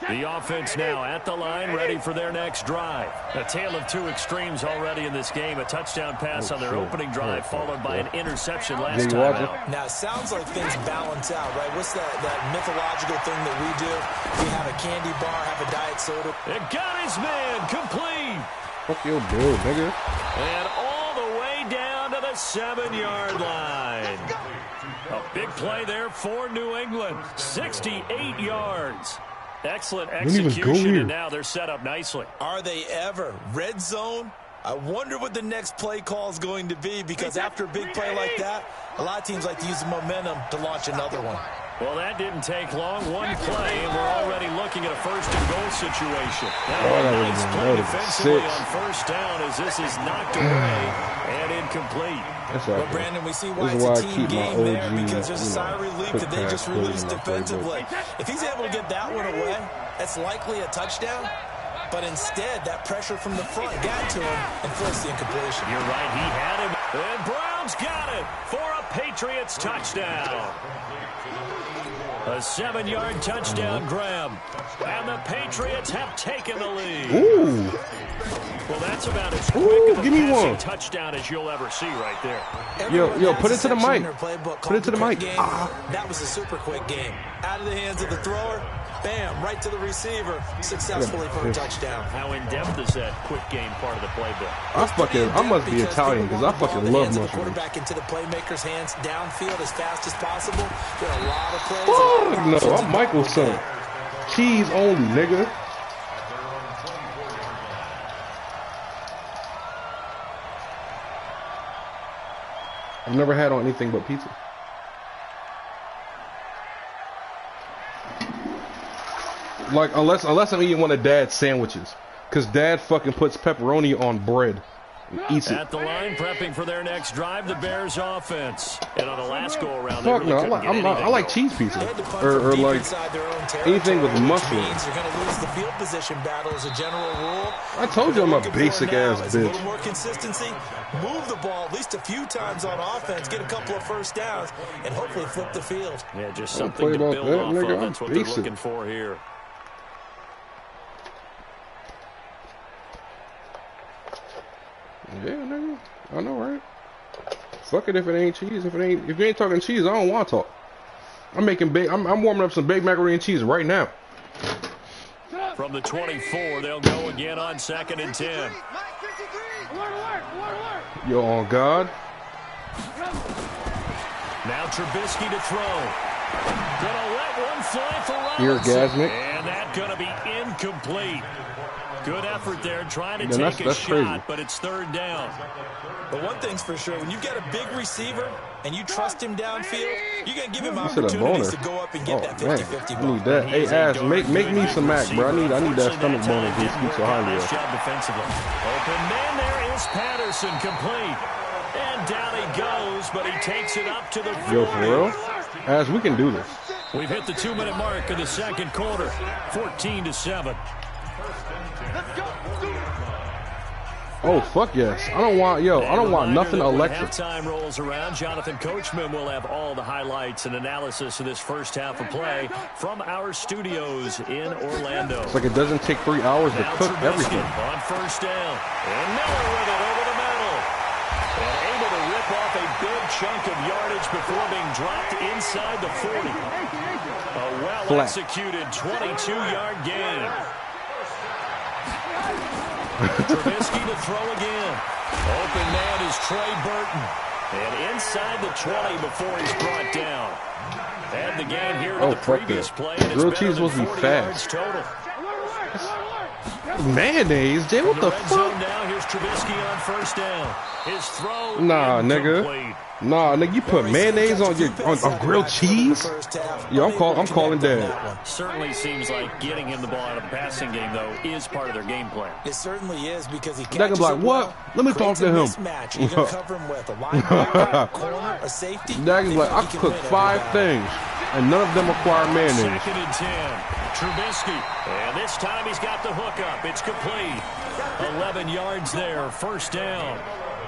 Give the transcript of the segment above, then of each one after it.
The offense now at the line, ready for their next drive. A tale of two extremes already in this game. A touchdown pass on their opening drive, followed by an interception last time out. Now, it sounds like things balance out, right? What's that mythological thing that we do? We have a candy bar, have a diet soda. It got his man complete. Fuck your bill, nigga. And all the way down to the 7-yard line. A big play there for New England. 68 yards. Excellent execution, and now they're set up nicely. Are they ever? Red zone? I wonder what the next play call is going to be, because after a big play like that, a lot of teams like to use the momentum to launch another one. Well, that didn't take long. One play, and we're already looking at a first-and-goal situation. Now, a nice play defensively on first down as this is knocked away and incomplete. Well, Brandon, we see why it's a team game there, because there's a sigh of relief that they just released defensively. If he's able to get that one away, that's likely a touchdown. But instead, that pressure from the front got to him and forced the incompletion. You're right, he had him. And Browns got it for a Patriots touchdown. A 7-yard touchdown grab. And the Patriots have taken the lead. Ooh. Well, that's about as quick of a give me passing touchdown as you'll ever see right there. Yo, put it to the mic. Put it to the mic. That was a super quick game. Out of the hands of the thrower. Bam, right to the receiver, successfully for a touchdown. How in-depth is that quick game part of the playbook? I must be Italian, because I fucking love mushrooms. Quarterback into the playmaker's hands, downfield as fast as possible. There are a lot of plays. Oh, no, I'm Michael's son. Cheese only, nigga. I've never had on anything but pizza. Like, unless I'm eating one of Dad's sandwiches. Because Dad fucking puts pepperoni on bread and eats it. At the line, prepping for their next drive, the Bears offense. And on the last go-around, fuck no, I like cheese pizza. Or like anything with mushrooms. You're going to lose the field position battle as a general rule. I told you I'm a basic-ass bitch. A little more consistency, move the ball at least a few times on offense, get a couple of first downs, and hopefully flip the field. Yeah, just something to build off of. That's what they're looking for here. Yeah, nigga. I know, right? Fuck it if it ain't cheese. If you ain't talking cheese, I don't want to talk. I'm warming up some baked macaroni and cheese right now. From the 24, they'll go again on 2nd and 10. Yo, on God. Now Trubisky to throw. Gonna let one fly for Robinson. Orgasmic. And that's gonna be incomplete. Good effort there, trying to take a shot, crazy. But it's 3rd down. But one thing's for sure, when you've got a big receiver and you trust him downfield, you're going to give him opportunities to go up and get that 50-50 ball. I need that. Hey, Ash, make me some mac, bro. I need that stomach bone to keep so high. Nice job defensively. Open man, there is Patterson, complete. And down he goes, but he takes it up to the 40. Yo, for real? Ash, we can do this. We've hit the 2-minute mark of the 2nd quarter, 14-7. Oh, fuck yes. I don't want nothing electric. Halftime rolls around. Jonathan Coachman will have all the highlights and analysis of this first half of play from our studios in Orlando. It's like it doesn't take 3 hours to cook everything. On first down. And Miller with it over the middle. And able to rip off a big chunk of yardage before being dropped inside the 40. A well-executed 22-yard gain. Trubisky to throw again. Open man is Trey Burton. And inside the 20 before he's brought down. And the gain here to the previous play. Grilled cheese supposed to be fast. Mayonnaise, Jay, what the fuck? Now here's Trubisky on first down. His throw. Nah, nigga. Nah, nigga, you put mayonnaise on your on grilled cheese? Yeah, I'm calling Dad. Certainly seems like getting him the ball out of the passing game, though, is part of their game plan. It certainly is, because he catches like, what? Let me talk to him. You can cover him with a linebacker, corner, a safety. Dad is like, I cooked 5 things, and none of them require mayonnaise. 2nd and 10. Trubisky. And this time he's got the hook up. It's complete. 11 yards there. First down.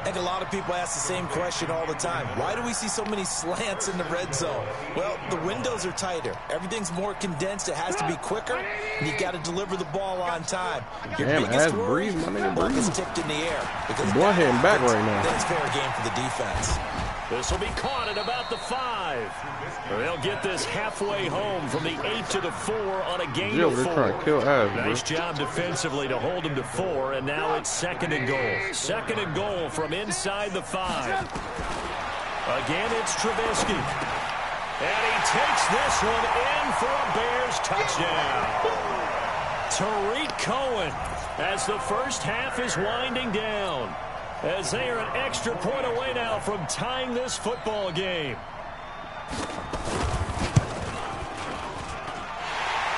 I think a lot of people ask the same question all the time. Why do we see so many slants in the red zone? Well, the windows are tighter. Everything's more condensed. It has to be quicker, and you got to deliver the ball on time. Your biggest worry, ball is tipped in the air. Because boy heading back right now. Then it's fair game for the defense. This will be caught at about the 5. They'll get this halfway home from the 8 to the 4 on a gain of 4. Trying to kill Av, nice job defensively to hold him to 4, and now it's 2nd and goal. 2nd and goal from inside the 5. Again, it's Trubisky. And he takes this one in for a Bears touchdown. Tariq Cohen, as the first half is winding down, as they are an extra point away now from tying this football game.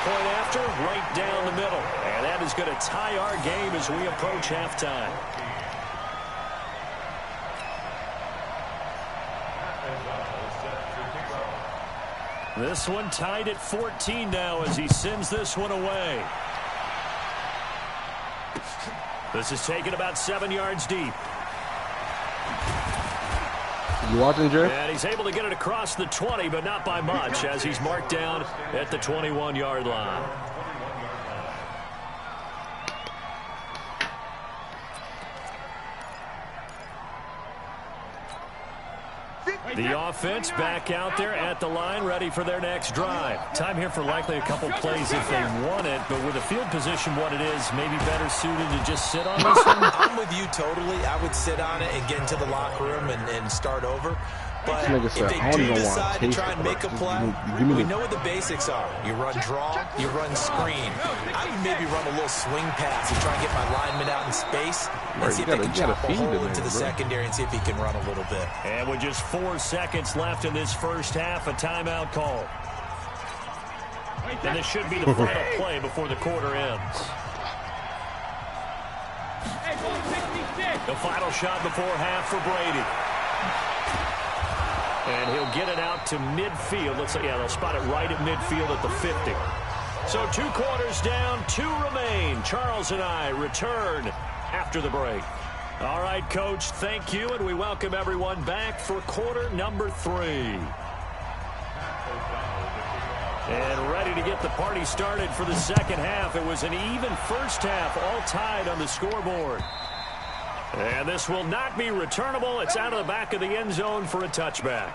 Point after, right down the middle. And that is going to tie our game as we approach halftime. This one tied at 14 now as he sends this one away. This is taken about 7 yards deep. You watching, Jay? And he's able to get it across the 20, but not by much, as he's marked down at the 21-yard line. The offense back out there at the line, ready for their next drive. Time here for likely a couple plays if they want it, but with the field position what it is, maybe better suited to just sit on this one? I'm with you totally. I would sit on it and get into the locker room and start over. But if they do decide to try and make a play, we know what the basics are. You run draw, you run screen. I would maybe run a little swing pass and try and get my lineman out in space and see if they can chop a hole into the secondary and see if he can run a little bit. And with just 4 seconds left in this first half, a timeout call. And this should be the final play before the quarter ends. The final shot before half for Brady. And he'll get it out to midfield. Looks like, yeah, they'll spot it right at midfield at the 50. So 2 quarters down, 2 remain. Charles and I return after the break. All right, Coach, thank you, and we welcome everyone back for quarter number 3. And ready to get the party started for the second half. It was an even first half, all tied on the scoreboard. And this will not be returnable. It's out of the back of the end zone for a touchback.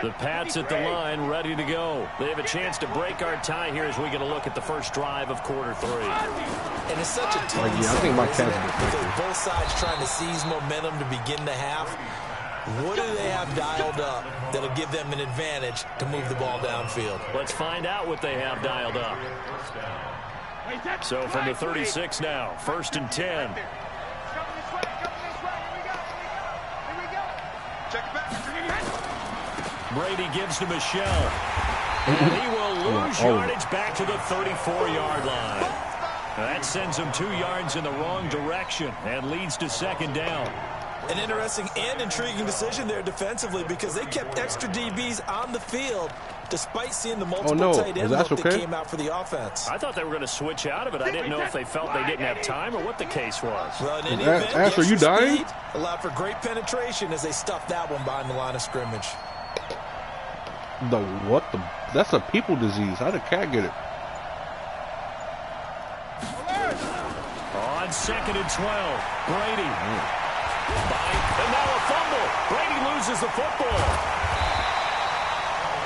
The Pats at the line, ready to go. They have a chance to break our tie here as we get a look at the first drive of quarter 3. And it's such a tough because both sides trying to seize momentum to begin the half. What do they have dialed up that'll give them an advantage to move the ball downfield? Let's find out what they have dialed up. So from the 36 now, 1st and 10. Brady gives to Michelle. And he will lose yardage back to the 34-yard line. That sends him 2 yards in the wrong direction and leads to 2nd down. An interesting and intriguing decision there defensively because they kept extra DBs on the field despite seeing the multiple tight end look that came out for the offense. I thought they were going to switch out of it. I didn't know if they felt they didn't have time or what the case was. Well, in any event, the extra speed allowed for great penetration as they stuffed that one behind the line of scrimmage. That's a people disease. How did Cat get it? On 2nd and 12, Brady. And now a fumble. Brady loses the football.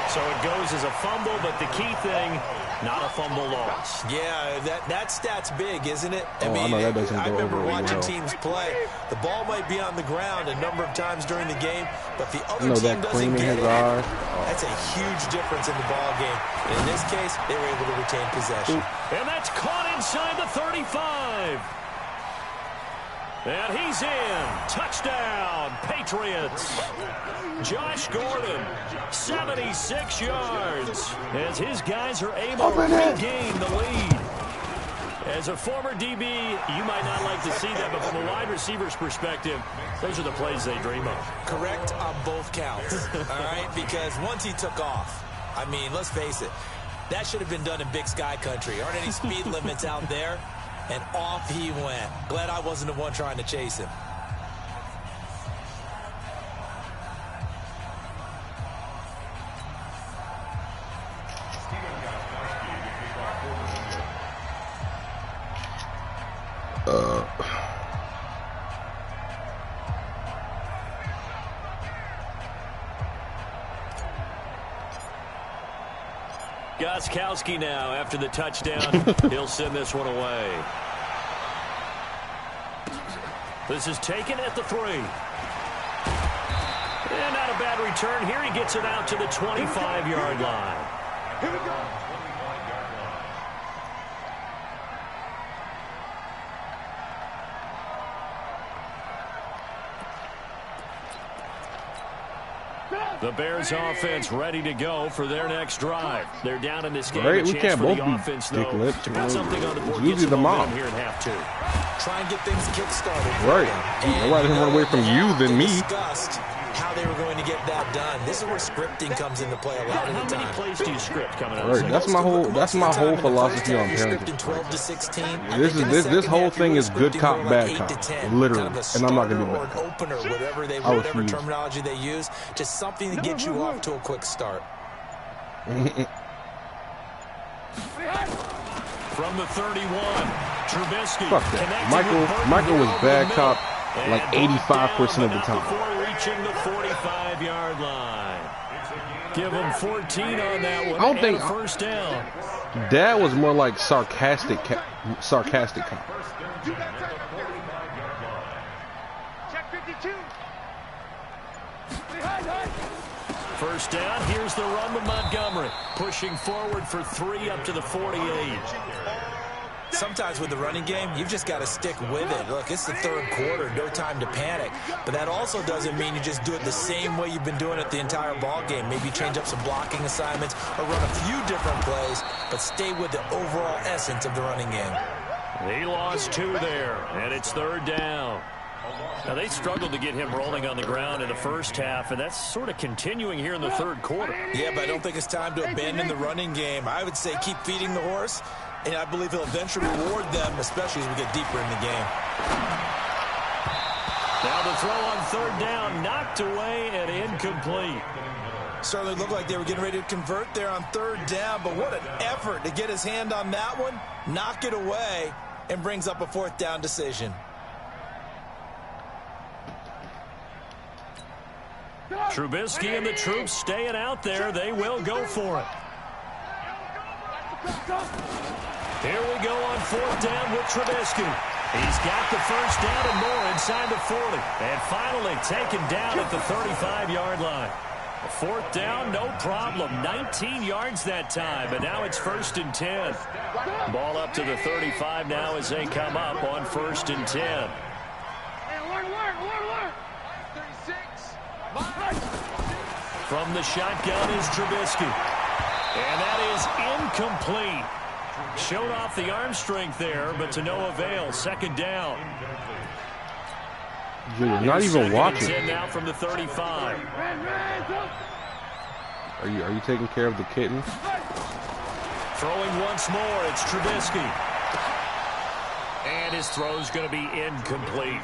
So it goes as a fumble, but the key thing, not a fumble loss. Yeah, that stat's big, isn't it? I remember watching teams play. The ball might be on the ground a number of times during the game, but the other team doesn't get it. That's a huge difference in the ball game. And in this case, they were able to retain possession. And that's caught inside the 35. And he's in. Touchdown, Patriots. Josh Gordon, 76 yards, as his guys are able to regain the lead. As a former DB, you might not like to see that, but from a wide receiver's perspective, those are the plays they dream of. Correct on both counts, all right? Because once he took off, I mean, let's face it, that should have been done in Big Sky country. Aren't any speed limits out there? And off he went. Glad I wasn't the one trying to chase him. Gostkowski now after the touchdown. He'll send this one away. This is taken at the 3. And not a bad return. Here he gets it out to the 25-yard line. Here we go. The Bears offense ready to go for their next drive. They're down in this game. Right, we can't both be dick lips. To put something on the board, usually the mom. Here in half 2. Try and get things kick-started. Right. I'd rather him run away from you than me. Discussed how they were going to get that done. This is where scripting comes into play a lot of the time. How many plays do you script coming out? Right. That's my whole philosophy on parenting. 12 to 16. This whole thing is good cop, bad cop, literally, and I'm not gonna do that. Opener, whatever terminology they use, just something to get you off to a quick start. From the 31, Trubisky. Fuck that. Michael was bad cop like 85% of the time. Before reaching the 45-yard line. Give him 14 on that one. I don't think first down. Dad was more like sarcastic cop. Check 52. First down. Here's the run to Montgomery. Pushing forward for 3 up to the 48. Sometimes with the running game, you've just got to stick with it. Look, it's the third quarter, no time to panic. But that also doesn't mean you just do it the same way you've been doing it the entire ball game. Maybe change up some blocking assignments or run a few different plays, but stay with the overall essence of the running game. He lost 2 there, and it's third down. Now, they struggled to get him rolling on the ground in the first half, and that's sort of continuing here in the third quarter. Yeah, but I don't think it's time to abandon the running game. I would say keep feeding the horse, and I believe he'll eventually reward them, especially as we get deeper in the game. Now the throw on third down, knocked away and incomplete. Certainly looked like they were getting ready to convert there on third down, but what an effort to get his hand on that one, knock it away, and brings up a fourth down decision. Trubisky and the troops staying out there. They will go for it. Here we go on fourth down with Trubisky. He's got the first down and more inside the 40. And finally taken down at the 35-yard line. A fourth down, no problem. 19 yards that time, but now it's 1st and 10. Ball up to the 35 now as they come up on 1st and 10. From the shotgun is Trubisky. And that is incomplete. Showed off the arm strength there, but to no avail. 2nd down. You're not even watching. Now from the 35. Are you taking care of the kitten? Throwing once more, it's Trubisky. And his throw's going to be incomplete.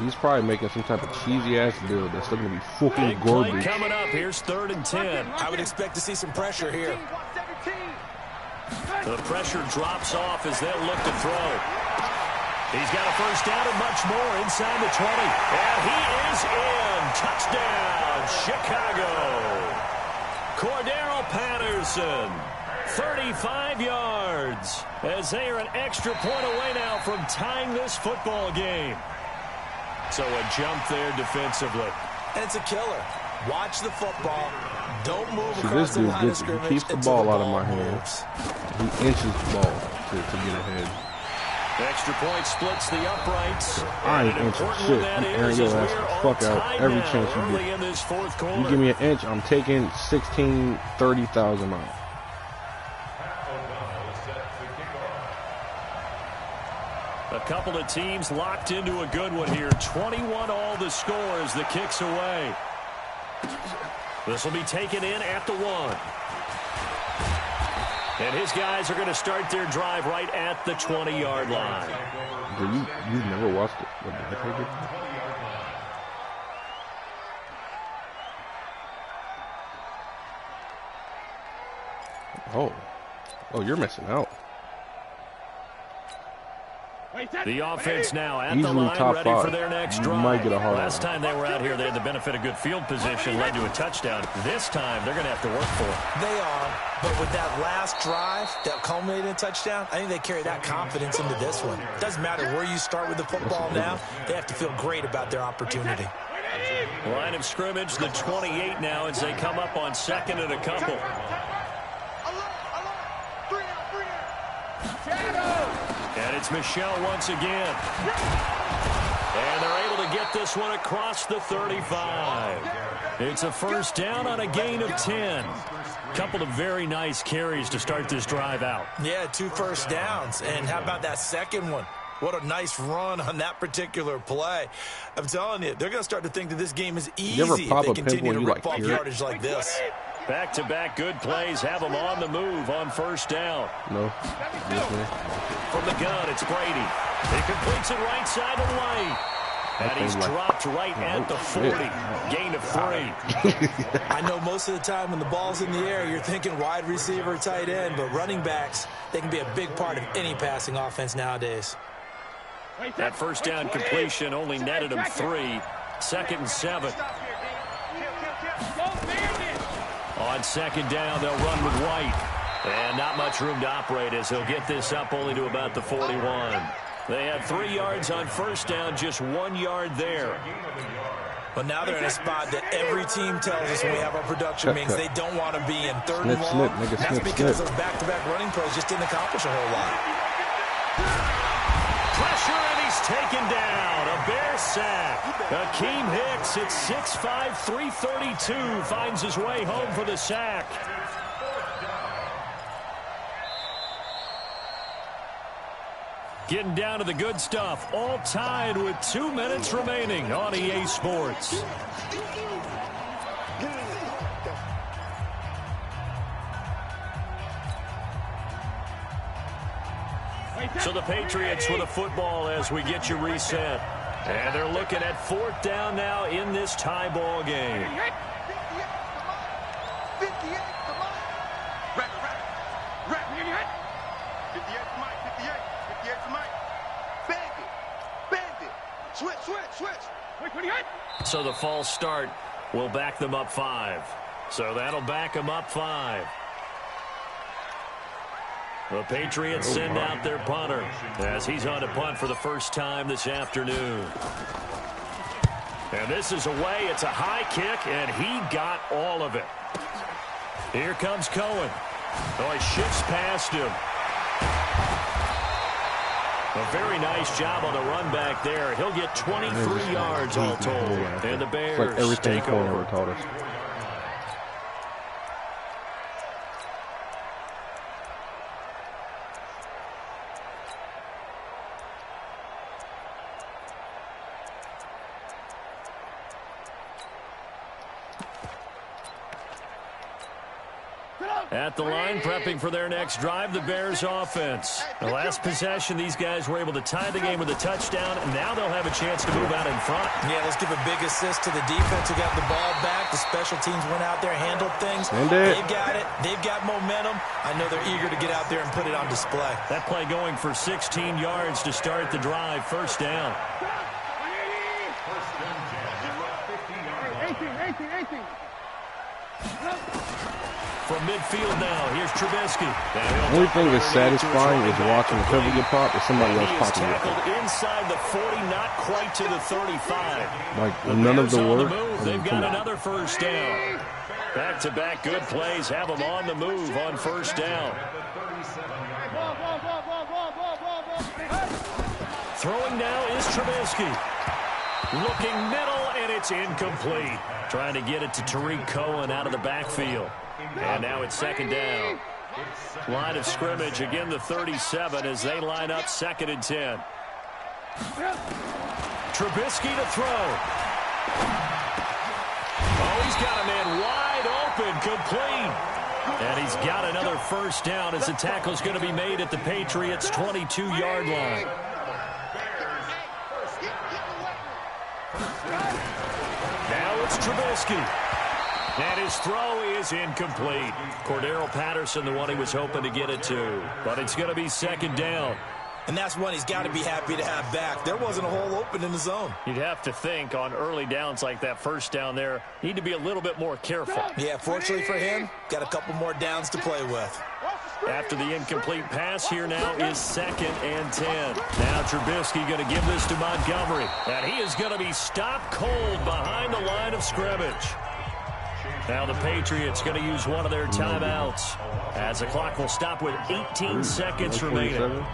He's probably making some type of cheesy-ass build that's still going to be fucking garbage. Coming up, here's 3rd and 10. I would expect to see some pressure here. The pressure drops off as they'll look to throw. He's got a first down and much more inside the 20. And he is in. Touchdown, Chicago. Cordero Patterson, 35 yards, as they are an extra point away now from tying this football game. So a jump there defensively. And it's a killer. Watch the football. Don't move See, across the line of he scrimmage. keeps the ball out of my hands. He inches the ball to get ahead. Extra point splits the uprights. I ain't inching shit. I'm airing your ass the fuck out every chance you get. You give me an inch, I'm taking 30,000 miles. couple of teams locked into a good one here. 21 all the score as the kick's away. This will be taken in at the 1. And his guys are going to start their drive right at the 20-yard line. You never watched it? What, did I take it? Oh, you're missing out. The offense now at Easily the line, top ready 5. for their next You drive. might get a hard Last time they were out here, they had the benefit of good field position, led to a touchdown. This time, they're going to have to work for it. They are, but with that last drive that culminated in a touchdown, I think they carry that confidence into this one. Doesn't matter where you start with the football now, they have to feel great about their opportunity. Line of scrimmage, the 28 now as they come up on 2nd and a couple. And it's Michelle once again. And they're able to get this one across the 35. It's a first down on a gain of 10. Couple of very nice carries to start this drive out. Yeah, 2 first downs. And how about that second one? What a nice run on that particular play. I'm telling you, they're going to start to think that this game is easy if they continue to rip off yardage like this. Back-to-back good plays have them on the move on first down. No. From the gun, it's Brady. He completes it right side of the lane. And he's dropped right at the 40. Gain of 3. I know most of the time when the ball's in the air, you're thinking wide receiver, tight end, but running backs, they can be a big part of any passing offense nowadays. That first down completion only netted him 3. 2nd and 7. On 2nd down, they'll run with White. And not much room to operate as he'll get this up only to about the 41. They had 3 yards on first down, just 1 yard there. But now they're in a spot that every team tells us when we have our production meetings they don't want to be in 3rd and long. That's because those back-to-back running plays just didn't accomplish a whole lot. Pressure, and he's taken down. A Bear sack. Akeem Hicks at 6'5", 332 finds his way home for the sack. Getting down to the good stuff. All tied with 2 minutes remaining on EA Sports. So the Patriots with a football as we get you reset. And they're looking at 4th down now in this tie ball game. So the false start will back them up 5. So that'll back them up 5. The Patriots send out their punter as he's on to punt for the first time this afternoon. And this is away. It's a high kick, and he got all of it. Here comes Cohen. Oh, he shifts past him. A very nice job on the run back there. He'll get 23 yards all told. And the Bears take over. At the line, prepping for their next drive, the Bears offense. The last possession, these guys were able to tie the game with a touchdown, and now they'll have a chance to move out in front. Yeah, let's give a big assist to the defense who got the ball back. The special teams went out there, handled things. They've got it. They've got momentum. I know they're eager to get out there and put it on display. That play going for 16 yards to start the drive. First down. 18. From midfield now, here's Trubisky. The only thing that's satisfying is watching the cover get popped or somebody else popping it. Tackled inside the 40, not quite to the 35. Like, none of the work. They've got another first down. Back-to-back good plays have them on the move on first down. Throwing now is Trubisky. Looking middle, and it's incomplete. Trying to get it to Tariq Cohen out of the backfield. And now it's second down. Line of scrimmage, again the 37 as they line up 2nd and 10. Trubisky to throw. Oh, he's got a man wide open, complete. And he's got another first down as the tackle's going to be made at the Patriots' 22-yard line. Now it's Trubisky. And his throw is incomplete. Cordero Patterson, the one he was hoping to get it to. But it's going to be second down. And that's one he's got to be happy to have back. There wasn't a hole open in the zone. You'd have to think on early downs like that first down there, need to be a little bit more careful. Yeah, fortunately for him, got a couple more downs to play with. After the incomplete pass, here now is 2nd and 10. Now Trubisky going to give this to Montgomery. And he is going to be stopped cold behind the line of scrimmage. Now the Patriots going to use one of their timeouts as the clock will stop with 18 seconds remaining.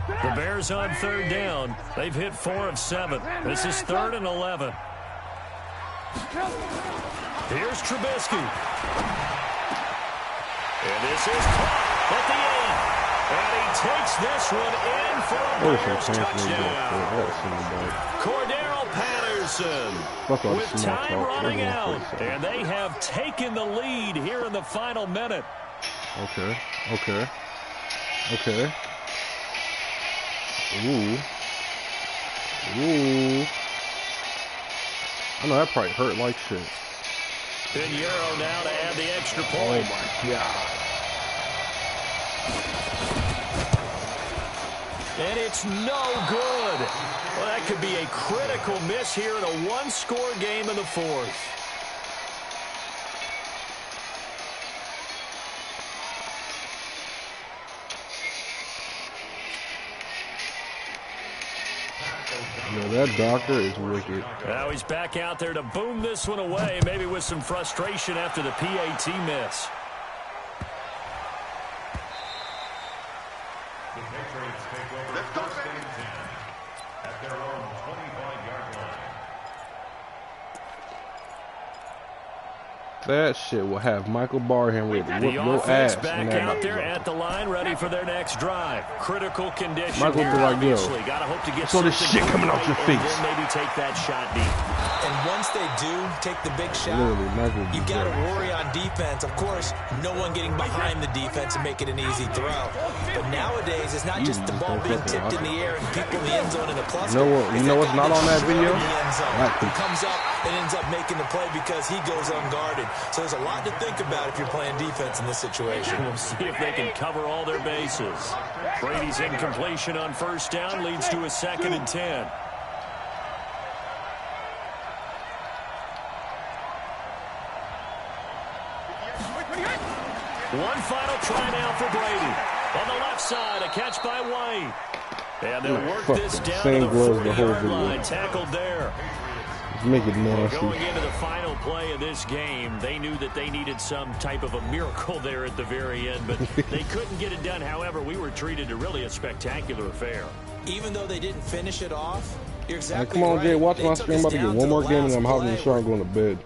The Bears on 3rd down. They've hit 4 of 7. This is 3rd and 11. Here's Trubisky. And this is caught at the end. And he takes this one in for a Bears touchdown. Cordero Patterson with time running out. And they have taken the lead here in the final minute. Okay. Ooh. I know that probably hurt like shit. Pinheiro now to add the extra point. Oh my God. And it's no good. Well, that could be a critical miss here in a one-score game in the 4th. Yeah, that doctor is wicked. Now he's back out there to boom this one away, maybe with some frustration after the PAT miss. The Patriots take over first and 10 at their own 25-yard line. That shit will have Michael Barham ready to whoop The your offense ass. back out there at the line, ready for their next drive. Critical condition Michael here, be like, yo, obviously. Gotta hope to get so this shit coming out your face. Then maybe take that shot deep. And once they do take the big shot, you've got to worry on defense. Of course, no one getting behind the defense and make it an easy throw. But nowadays, it's not just the ball being tipped in the air and people in the end zone in a cluster. You know what's not on that video? He comes up and ends up making the play because he goes unguarded. So there's a lot to think about if you're playing defense in this situation. We'll see if they can cover all their bases. Brady's incompletion on first down leads to a 2nd and 10. One final try now for Brady. On the left side, a catch by White. And they'll work this down to the 40-yard line. Tackled there. Make it nasty. Going into the final play of this game, they knew that they needed some type of a miracle there at the very end, but they couldn't get it done. However, we were treated to really a spectacular affair. Even though they didn't finish it off, you're exactly come on, right. Jay, watch my stream. I'm about to get one more game and I'm having to start going to bed.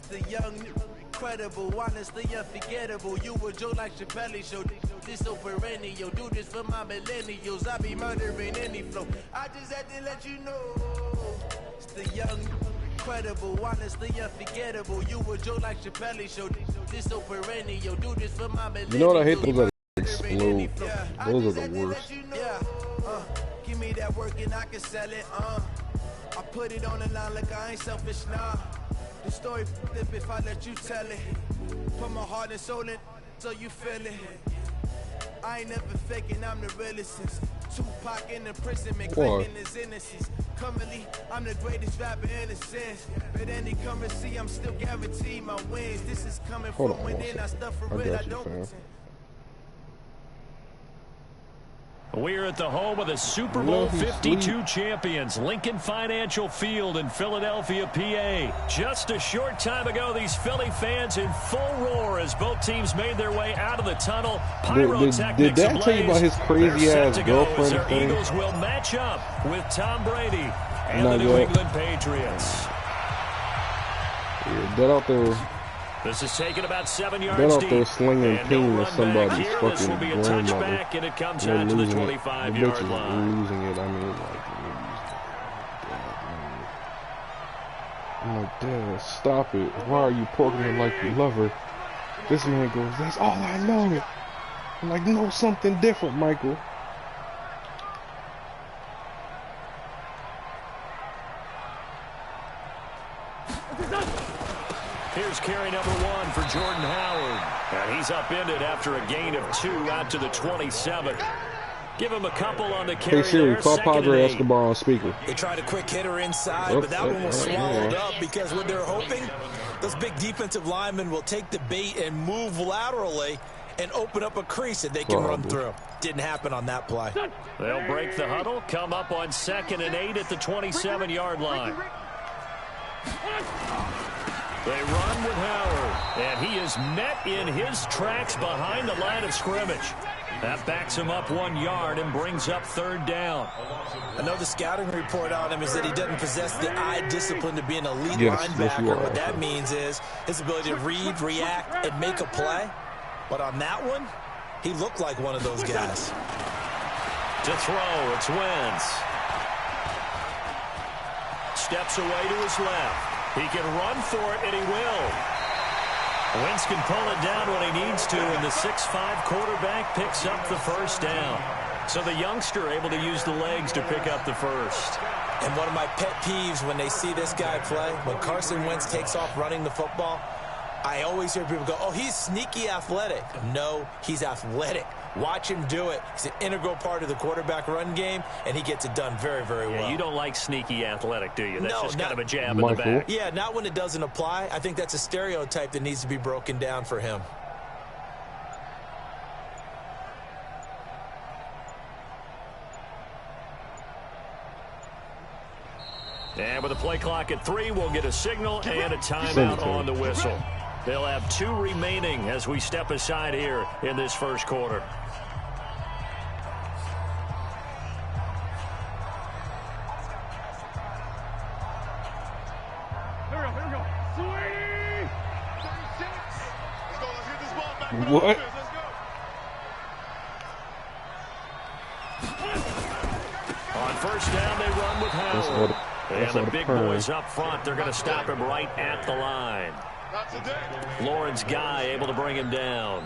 The young, incredible, honestly unforgettable. You were Joe like Chappelle show. This so perennial. Do this for my millennials. I be murdering any flow. I just had to let you know. It's the young, incredible, honestly unforgettable. You were Joe like Chappelle show. This so perennial. Do this for my millennials. You know what I hate? Those that explode. Those are the worst. Give me that work and I can sell it. I put it on the line like I ain't selfish, nah. The story flip if I let you tell it. Put my heart and soul in so you feel it. I ain't never faking, I'm the realest since Tupac in the prison, man, claiming his innocence. Currently, I'm the greatest rapper in a sense. But any currency, I'm still guaranteed my wins. This is coming from within, I stuff for real, I don't pretend. We're at the home of the Super Bowl 52 champions, Lincoln Financial Field in Philadelphia, PA. Just a short time ago, these Philly fans in full roar as both teams made their way out of the tunnel. Pyrotechnics did that tell you about his crazy-ass girlfriend thing? Eagles will match up with Tom Brady and the New England Patriots. Yeah, that out there. This is taken about 7 yards deep. That out there deep. slinging ping with somebody's fucking This will be a touchback, and it comes out to the 25-yard line. Losing it. I mean, I'm like, Dad, stop it. Why are you poking him like you love her? This man goes, that's all I know. I'm like, know something different, Michael. Here's carry number 1 for Jordan Howard. And he's upended after a gain of 2 out to the 27. Give him a couple on the carry. Hey Siri, call Padre Escobar on speaker. They tried a quick hitter inside, but that one was swallowed up because what they're hoping, those big defensive linemen will take the bait and move laterally and open up a crease that they can run through. Didn't happen on that play. They'll break the huddle, come up on 2nd and 8 at the 27-yard line. They run with Howard, and he is met in his tracks behind the line of scrimmage. That backs him up 1 yard and brings up 3rd down. I know the scouting report on him is that he doesn't possess the eye discipline to be an elite linebacker. What that means is his ability to read, react, and make a play. But on that one, he looked like one of those guys. To throw, it's Wentz. Steps away to his left. He can run for it, and he will. Wentz can pull it down when he needs to, and the 6'5" quarterback picks up the 1st down. So the youngster able to use the legs to pick up the 1st. And one of my pet peeves when they see this guy play, when Carson Wentz takes off running the football, I always hear people go, oh, he's sneaky athletic. No, he's athletic. Watch him do it. He's an integral part of the quarterback run game, and he gets it done very, very well. You don't like sneaky athletic, do you? That's just kind of a jab in the back. Yeah, not when it doesn't apply. I think that's a stereotype that needs to be broken down for him. And with the play clock at 3, we'll get a signal and a timeout on the whistle. They'll have 2 remaining as we step aside here in this 1st quarter. Here we go. Sweet! 36. Let's get this ball back. What? Let's go. On 1st down, they run with Howard. And the big boys up front, they're going to stop him right at the line. Lawrence Guy able to bring him down.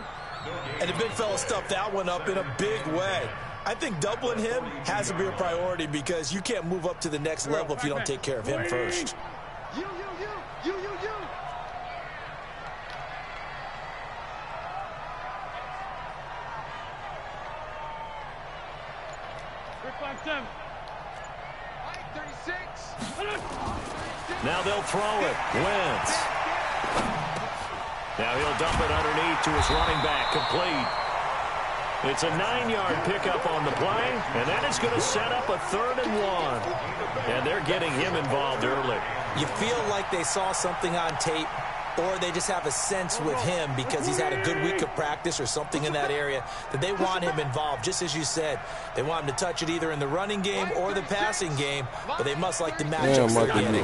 And the big fella stuffed that one up in a big way. I think doubling him has to be a priority because you can't move up to the next level if you don't take care of him first. You. Now they'll throw it. Wentz. Now he'll dump it underneath to his running back. Complete. It's a 9-yard pickup on the play, and that is going to set up a 3rd and 1. And they're getting him involved early. You feel like they saw something on tape, or they just have a sense with him because he's had a good week of practice or something in that area that they want him involved. Just as you said, they want him to touch it either in the running game or the passing game, but they must like the matchups they're getting.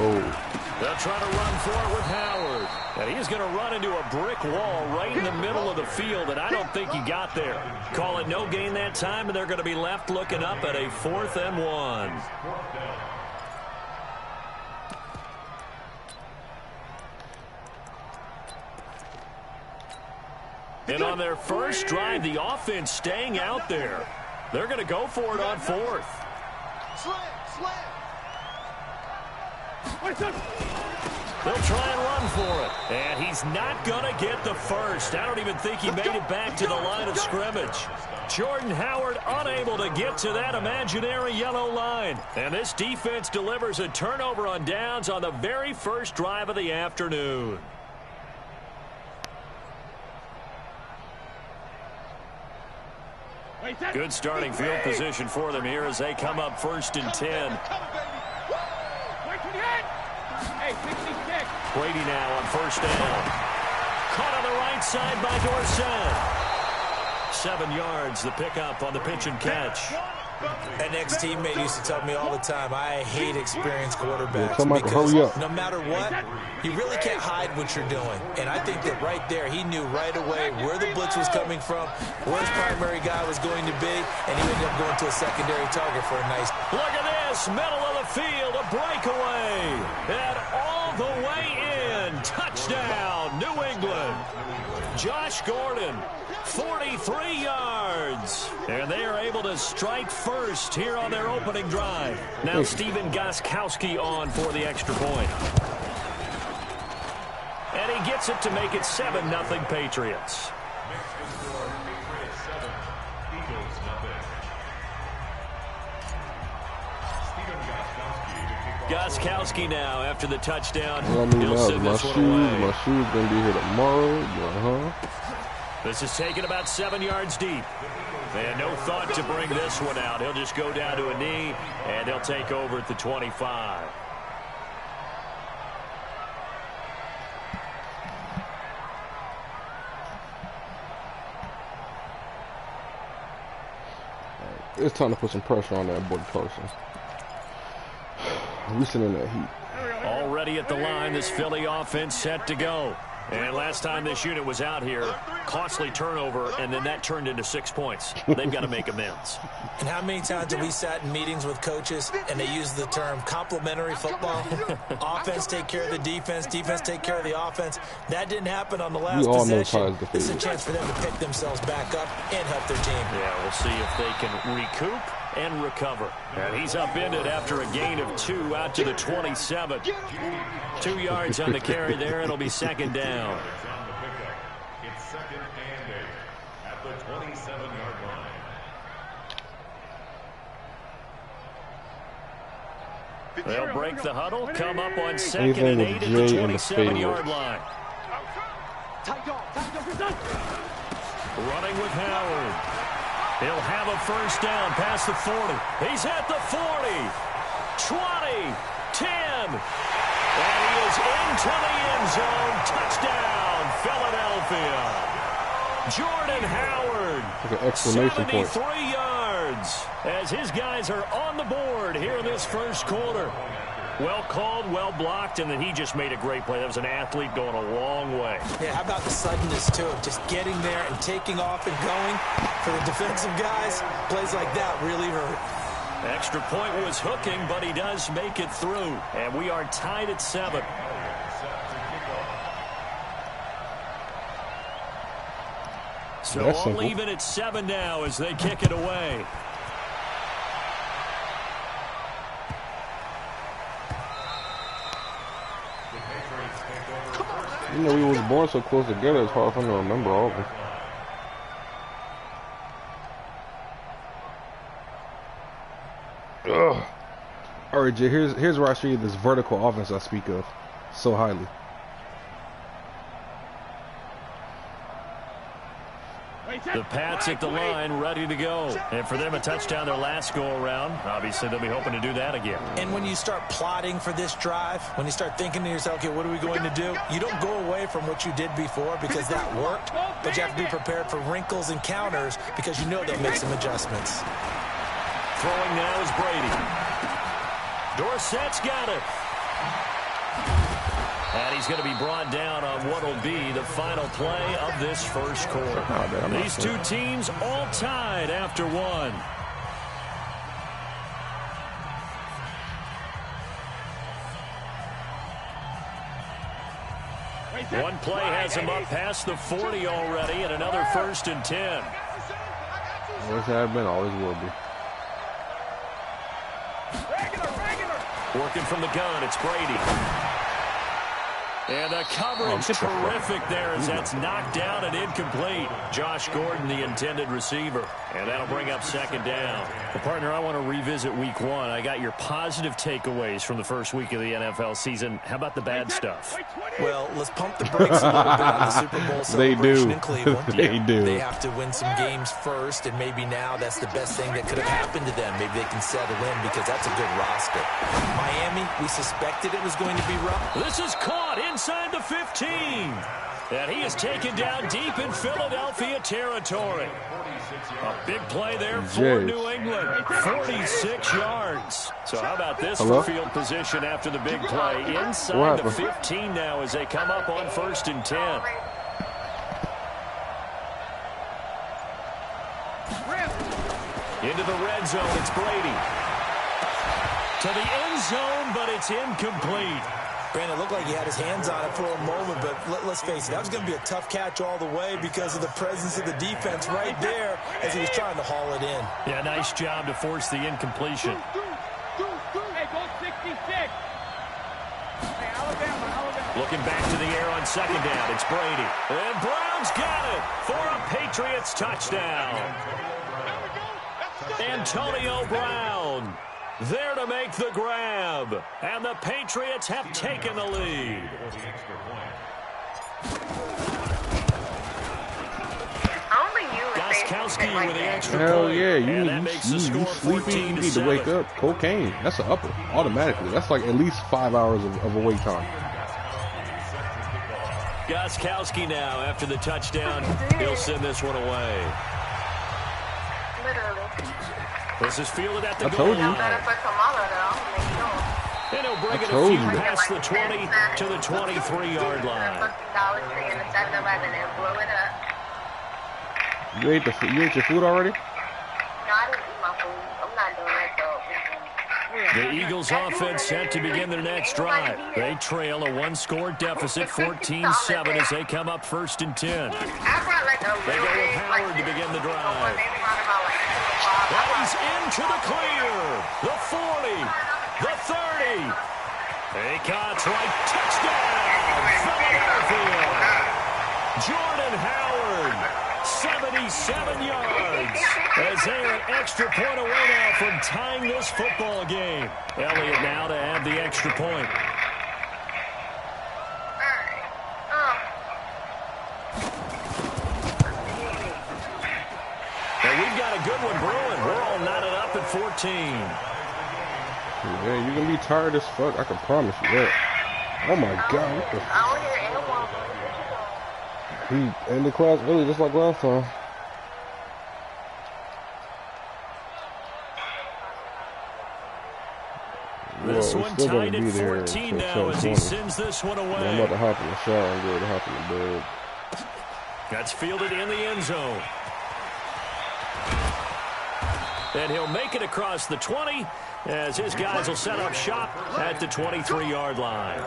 They'll try to run for it with Howard. And he's going to run into a brick wall right in the middle of the field, and I don't think he got there. Call it no gain that time, and they're going to be left looking up at a 4th and 1. And on their first drive, the offense staying out there. They're going to go for it on 4th. They'll try and run for it. And he's not going to get the 1st. I don't even think he made it back to the line of scrimmage. Jordan Howard unable to get to that imaginary yellow line. And this defense delivers a turnover on downs on the very first drive of the afternoon. Good starting field position for them here as they come up 1st and 10. Brady now on 1st down. Caught on the right side by Dorsett. 7 yards, the pickup on the pitch and catch. An ex-teammate used to tell me all the time, I hate experienced quarterbacks because no matter what, you really can't hide what you're doing. And I think that right there, he knew right away where the blitz was coming from, where his primary guy was going to be, and he ended up going to a secondary target for a nice... Look at this, middle of the field, a breakaway, and all the way in. Touchdown, New England. Josh Gordon, 43 yards. And they are able to strike first here on their opening drive. Now Stephen Gostkowski on for the extra point. And he gets it to make it 7-0 Patriots. Gostkowski now after the touchdown. He'll send this one away. My shoes going to be here tomorrow. This is taken about 7 yards deep. And no thought to bring this one out. He'll just go down to a knee, and they'll take over at the 25. It's time to put some pressure on that boy person. We sitting in that heat. Already at the line, this Philly offense set to go. And last time this unit was out here, costly turnover, and then that turned into 6 points. They've got to make amends. And how many times have we sat in meetings with coaches and they use the term complementary football? Offense take care of the defense, defense take care of the offense. That didn't happen on the last possession. This is a chance for them to pick themselves back up and help their team. Yeah, we'll see if they can recoup and recover. And he's upended after a gain of 2 out to the 27. 2 yards on the carry there. It'll be 2nd down. It's 2nd and 8 at the 27-yard line. They'll break the huddle, come up on 2nd and 8 at the 27-yard line. Running with Howard. He'll have a 1st down past the 40. He's at the 40, 20, 10. And he is into the end zone. Touchdown, Philadelphia. Jordan Howard, 73 yards, as his guys are on the board here in this first quarter. Well called, well blocked, and then he just made a great play. That was an athlete going a long way. Yeah, how about the suddenness, too, of just getting there and taking off and going? For the defensive guys, plays like that really hurt. Extra point was hooking, but he does make it through. And we are tied at 7. So all even at 7 now as they kick it away. You know, we was born so close together, it's hard for me to remember all of them. Ugh. All right, Jay, here's where I show you this vertical offense I speak of so highly. The Pats at the line, ready to go. And for them, a touchdown their last go-around. Obviously, they'll be hoping to do that again. And when you start plotting for this drive, when you start thinking to yourself, okay, what are we going to do? You don't go away from what you did before because that worked, but you have to be prepared for wrinkles and counters because you know they'll make some adjustments. Throwing now is Brady. Dorsett's got it. And he's going to be brought down on what will be the final play of this first quarter. These two teams all tied after 1. One play has him up past the 40 already, and another 1st and 10. Always have been, always will be. Working from the gun, it's Brady. And the coverage terrific there as that's knocked down and incomplete. Josh Gordon, the intended receiver. And that'll bring up 2nd down. Well, partner, I want to revisit week 1. I got your positive takeaways from the first week of the NFL season. How about the bad stuff? Well, let's pump the brakes a little bit on the Super Bowl celebration in Cleveland. They do. They have to win some games first, and maybe now that's the best thing that could have happened to them. Maybe they can settle in because that's a good roster. Miami, we suspected it was going to be rough. This is caught inside the 15. And he is taken down deep in Philadelphia territory. A big play there for New England. 46 yards. So how about this for field position after the big play? Inside the 15 now as they come up on 1st and 10. Into the red zone, it's Brady. To the end zone, but it's incomplete. Brandon, it looked like he had his hands on it for a moment, but let's face it, that was going to be a tough catch all the way because of the presence of the defense right there as he was trying to haul it in. Yeah, nice job to force the incompletion. Hey, go 66. Hey, Alabama. Looking back to the air on 2nd down, it's Brady. And Brown's got it for a Patriots touchdown. Antonio Brown there to make the grab. And the Patriots have taken the lead. Goskowski with the extra point. Hell yeah, you sleepy, you need to wake up. Cocaine, that's an upper, automatically. That's like at least 5 hours of awake time. Goskowski now, after the touchdown, he'll send this one away. This is fielded at the goal line. And he'll bring it a few past the 20 to the 23-yard line. You ate your food already? No, I didn't eat my food. I'm not doing that, though. The Eagles offense set to begin their next drive. They trail a one-score deficit, 14-7, as they come up 1st and 10. They go with Howard to begin the drive. That is into the clear. The 40, the 30. Acott's right, touchdown, Philadelphia. Jordan Howard, 77 yards. As they're an extra point away now from tying this football game. Elliott now to add the extra point. And we've got a good one brewing. We're all knotted up at 14. Yeah, you're going to be tired as fuck. I can promise you that. Oh, my God. What the he ended class early just like last time. This one tied at 14 now as he sends this one away. I'm about to hop in the shower and go to hop in the bed. That's fielded in the end zone. And he'll make it across the 20 as his guys will set up shop at the 23-yard line.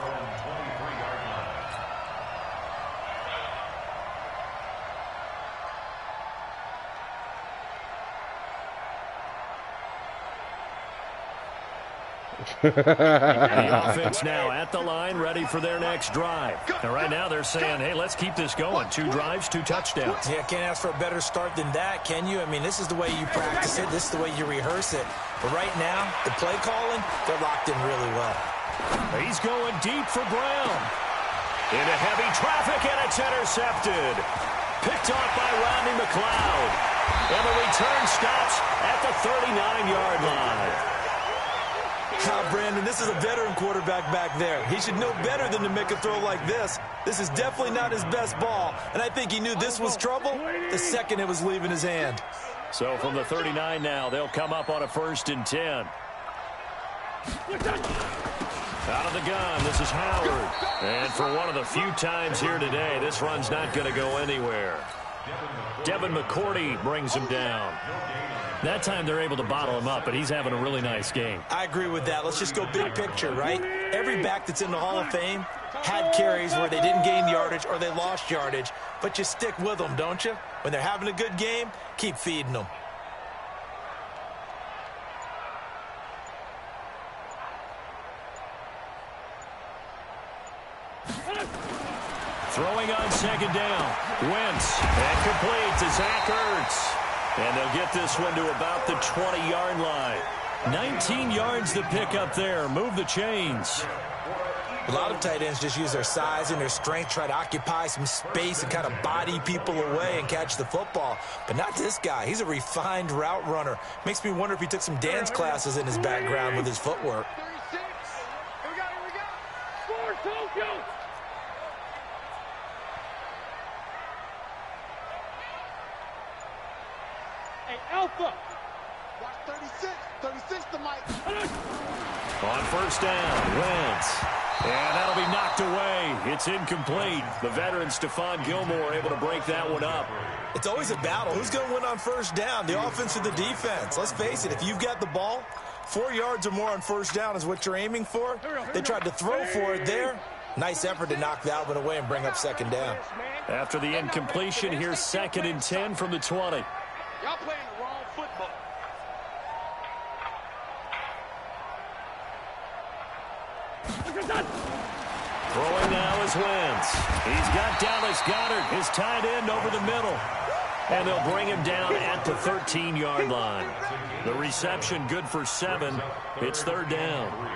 The offense now at the line, ready for their next drive. And right now they're saying, hey, let's keep this going. 2 drives, 2 touchdowns. Yeah, can't ask for a better start than that, can you? I mean, this is the way you practice it. This is the way you rehearse it. But right now, the play calling, they're locked in really well. He's going deep for Brown. Into heavy traffic, and it's intercepted. Picked off by Rodney McLeod. And the return stops at the 39-yard line. Brandon, this is a veteran quarterback back there. He should know better than to make a throw like this. This is definitely not his best ball, and I think he knew this was trouble the second it was leaving his hand. So from the 39 now, they'll come up on a 1st and 10. Out of the gun, this is Howard. And for one of the few times here today, this run's not going to go anywhere. Devin McCourty brings him down. That time they're able to bottle him up, but he's having a really nice game. I agree with that. Let's just go big picture, right? Every back that's in the Hall of Fame had carries where they didn't gain yardage or they lost yardage, but you stick with them, don't you? When they're having a good game, keep feeding them. Throwing on 2nd down. Wentz. And complete to Zach Ertz. And they'll get this one to about the 20-yard line. 19 yards to pick up there. Move the chains. A lot of tight ends just use their size and their strength, try to occupy some space and kind of body people away and catch the football. But not this guy. He's a refined route runner. Makes me wonder if he took some dance classes in his background with his footwork. 36. Here we go. Score, Tokyo. Hey, Alpha. Watch 36. 36 to Mike. On first down, Wentz. And that'll be knocked away. It's incomplete. The veteran Stephon Gilmore able to break that one up. It's always a battle. Who's going to win on first down, the offense or the defense? Let's face it, if you've got the ball, 4 yards or more on first down is what you're aiming for. They tried to throw for it there. Nice effort to knock that one away and bring up second down. After the incompletion, here's 2nd and 10 from the 20. Y'all playing the wrong football. Throwing now is Wentz. He's got Dallas Goedert, his tight end, over the middle. And they'll bring him down at the 13-yard line. The reception good for 7. It's 3rd down.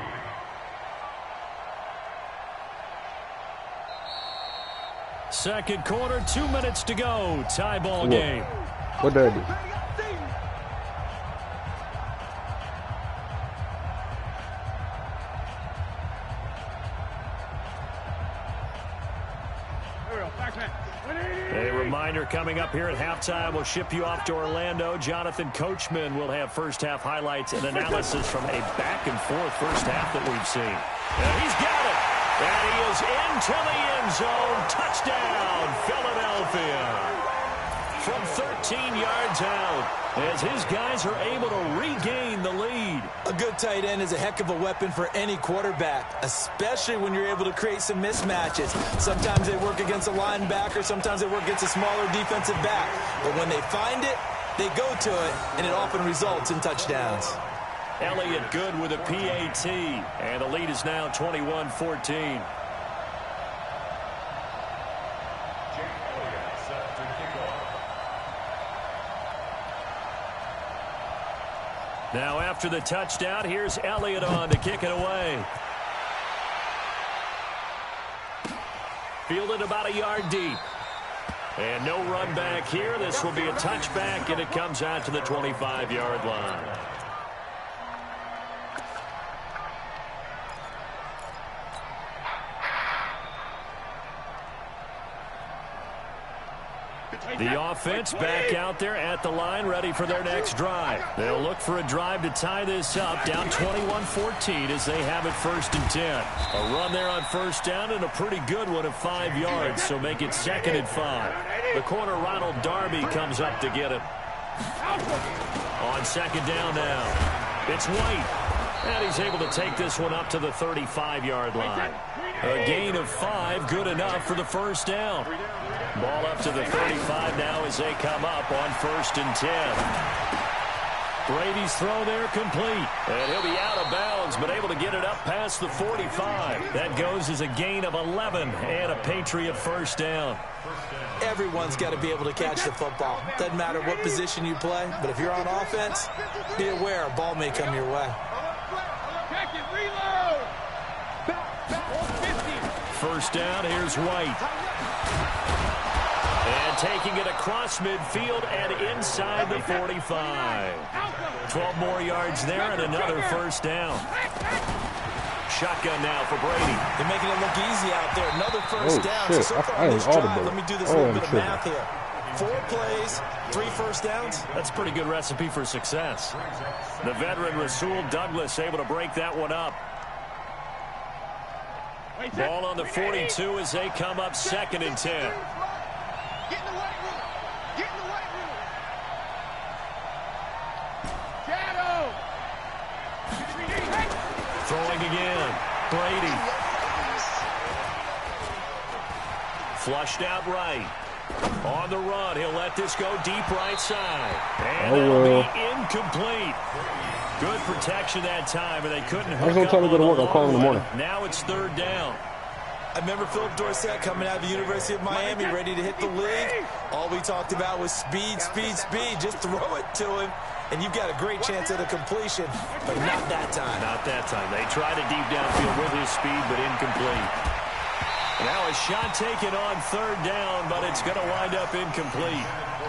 Second quarter, 2 minutes to go. Tie ball game. What that do? A reminder coming up here at halftime. We'll ship you off to Orlando. Jonathan Coachman will have first-half highlights and analysis from a back-and-forth first half that we've seen. And he's got it. And he is into the end zone. Touchdown, Philadelphia. From 13 yards out, as his guys are able to regain the lead. A good tight end is a heck of a weapon for any quarterback, especially when you're able to create some mismatches. Sometimes they work against a linebacker, sometimes they work against a smaller defensive back. But when they find it, they go to it, and it often results in touchdowns. Elliott good with a PAT, and the lead is now 21-14. Now after the touchdown, here's Elliott on to kick it away. Fielded about a yard deep. And no run back here. This will be a touchback, and it comes out to the 25-yard line. The offense back out there at the line, ready for their next drive. They'll look for a drive to tie this up, down 21-14 as they have it 1st and 10. A run there on first down and a pretty good one of 5 yards, so make it 2nd and 5. The corner, Ronald Darby, comes up to get it. On 2nd down now, it's White. And he's able to take this one up to the 35-yard line. A gain of 5, good enough for the first down. Ball up to the 35 now as they come up on 1st and 10. Brady's throw there complete. And he'll be out of bounds, but able to get it up past the 45. That goes as a gain of 11 and a Patriot first down. Everyone's got to be able to catch the football. Doesn't matter what position you play, but if you're on offense, be aware a ball may come your way. First down, here's White. And taking it across midfield and inside the 45. 12 more yards there and another first down. Shotgun now for Brady. They're making it look easy out there. Another first down. Shit. So far on this drive, let me do this little bit of math here. 4 plays, 3 first downs. That's a pretty good recipe for success. The veteran Rasul Douglas able to break that one up. Ball on the 42 as they come up 2nd and 10. Get in the white room. Get in the white room. Shadow. Throwing again. Brady. Flushed out right. On the run, he'll let this go deep right side. And that'll be incomplete. Good protection that time, and they couldn't hook up on the long run. Now it's 3rd down. I remember Philip Dorsett coming out of the University of Miami, ready to hit the league. All we talked about was speed, speed, speed. Just throw it to him, and you've got a great chance at a completion, but not that time. Not that time. They tried a deep downfield with his speed, but incomplete. Now a shot taken on third down, but it's going to wind up incomplete.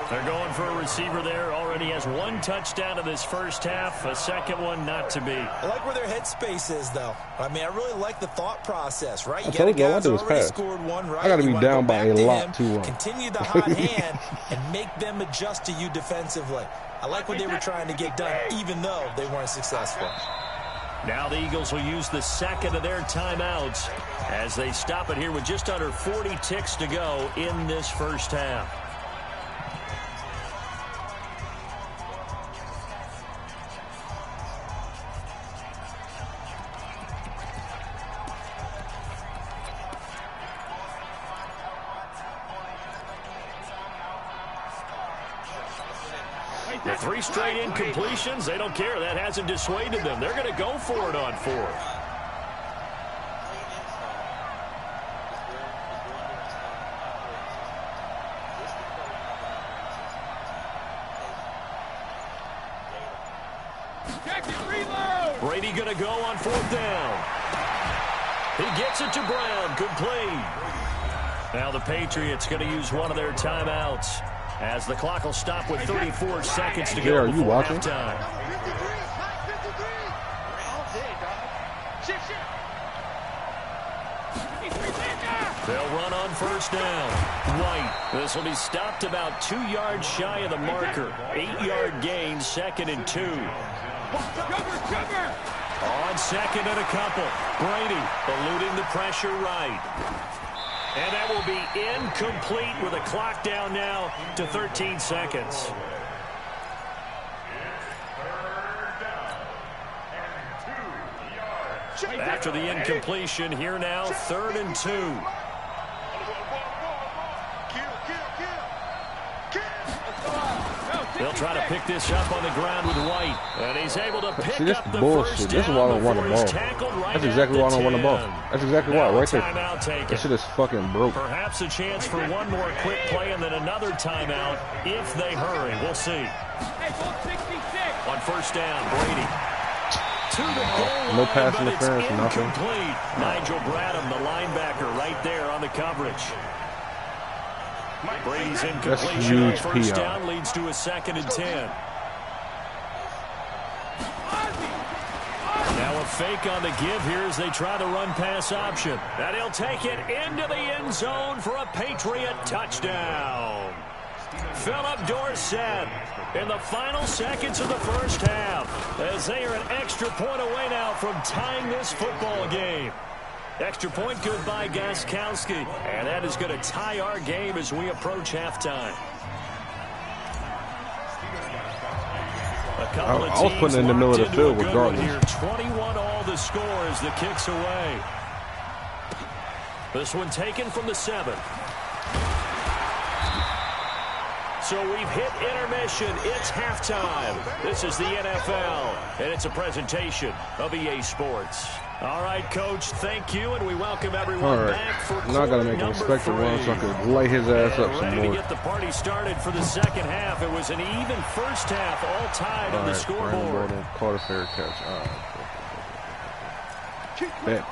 They're going for a receiver there. Already has one touchdown in this first half. A second one not to be. I like where their headspace is, though. I mean, I really like the thought process, right? I told you, all I do is pass. I got to be down by a lot too long. Continue the hot hand and make them adjust to you defensively. I like what they were trying to get done, even though they weren't successful. Now the Eagles will use the second of their timeouts as they stop it here with just under 40 ticks to go in this first half. The 3 straight incompletions, they don't care. That hasn't dissuaded them. They're going to go for it on 4th. Brady going to go on 4th down. He gets it to Brown, complete. Now the Patriots going to use one of their timeouts, as the clock will stop with 34 seconds to go before halftime. They'll run on first down. White. This will be stopped about 2 yards shy of the marker. 8-yard gain, 2nd and 2. On 2nd and a couple. Brady eluding the pressure right. And that will be incomplete with a clock down now to 13 seconds. After the incompletion, here now, 3rd and 2. They'll try to pick this up on the ground with White. And he's able to pick up the first down. This is why I don't run the ball. That's exactly why I don't run the ball. That's exactly why, right there. That shit is fucking broke. Perhaps a chance for one more quick play and then another timeout if they hurry. We'll see. On first down, Brady. To the goal line, no pass interference, nothing. Nigel Bradham, the linebacker, right there on the coverage. Brady's incompletion on first down leads to a 2nd and 10. Now a fake on the give here as they try to run pass option. And he'll take it into the end zone for a Patriot touchdown. Philip Dorsett in the final seconds of the first half, as they are an extra point away now from tying this football game. Extra point good by Gostkowski, and that is going to tie our game as we approach halftime. I was putting in the middle of the field regardless. Here, 21 all the score as the kick's away. This one taken from the 7. So we've hit intermission. It's halftime. This is the NFL, and it's a presentation of EA Sports. All right, Coach, thank you, and we welcome everyone back for quarter number 3. Now I got to make a respectable run so I can light his ass up some more. Ready to get the party started for the second half. It was an even first half, all tied on the scoreboard. Caught a fair catch. Bet.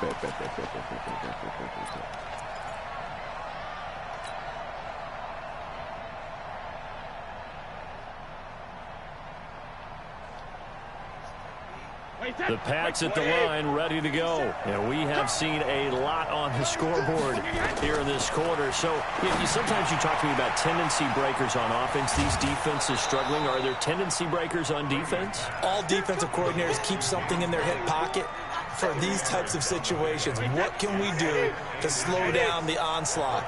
The Pats at the line, ready to go. And we have seen a lot on the scoreboard here in this quarter. So sometimes you talk to me about tendency breakers on offense. These defenses struggling. Are there tendency breakers on defense? All defensive coordinators keep something in their hip pocket for these types of situations. What can we do to slow down the onslaught?